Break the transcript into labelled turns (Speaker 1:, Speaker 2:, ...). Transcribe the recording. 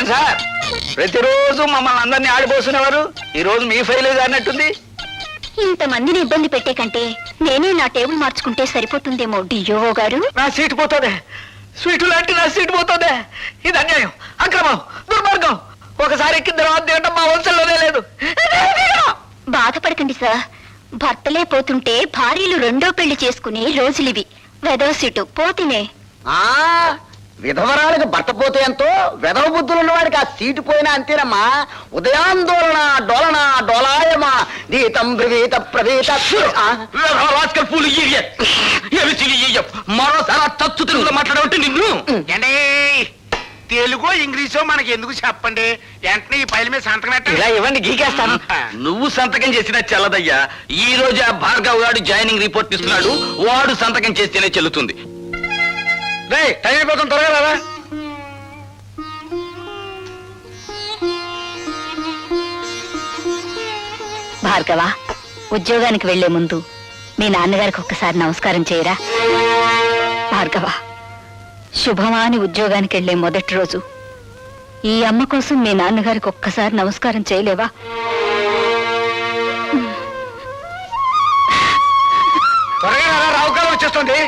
Speaker 1: ఏం సార్ ప్రతిరోజు మమ్మల్ని అందరినీ ఆడిపోస్తున్నవారు ఈ రోజు మీ ఫైల్ అన్నట్టుంది.
Speaker 2: ఇంతమందిని ఇబ్బంది పెట్టే కంటే నేనే నా టేబుల్ మార్చుకుంటే సరిపోతుందేమో డియో గారు.
Speaker 1: నా సీటు పోతుందే, స్వీటు లాంటి నా సీటు పోతుందే. ఇది అన్యాయం, అక్రమం, దుర్మార్గం. ఒకసారి ఎక్కిన తర్వాత తినడం మా వంశంలోనే లేదు.
Speaker 2: బాధపడకండి సార్, భర్తలే పోతుంటే భార్యలు రెండో పెళ్లి చేసుకునే రోజులివి. వెదవ సీటు పోతినే.
Speaker 3: విధవరాలకు భర్త పోతే ఎంతో వెధవ బుద్ధులు ఉన్నవాడికి ఆ సీటు పోయినా అంతేనమ్మా. ఉదయాందోళన డోలన డోలాయమా గీతం బ్రవీత ప్రవీత.
Speaker 1: మరోసారి తచ్చు తెలుగులో మాట్లాడమంటే నిన్ను
Speaker 4: తెలుగో ఇంగ్లీషో మనకి ఎందుకు చెప్పండి, వెంటనే ఈ పైల మీద సంతకం
Speaker 1: ఇలా ఇవ్వండి, గీకేస్తాను. నువ్వు సంతకం చేసినా చెల్లదయ్యా. ఈ రోజు ఆ భార్గవ్ గారు జాయినింగ్ రిపోర్ట్ ఇస్తున్నాడు, వాడు సంతకం చేస్తేనే చెల్లుతుంది. రే టైం అయిపోతుంది, త్వరగా రారా.
Speaker 2: భార్గవ, ఉద్యోగానికి వెళ్లే ముందు మీ నాన్నగారికి ఒక్కసారి నమస్కారం చేయరా. భార్గవ, శుభమాని ఉద్యోగానికి వెళ్లే మొదటి రోజు ఈ అమ్మ కోసం మీ నాన్నగారికి ఒక్కసారి నమస్కారం చేయలేవా?
Speaker 1: త్వరగా రారా, రావుకాలం వచ్చేస్తుంది.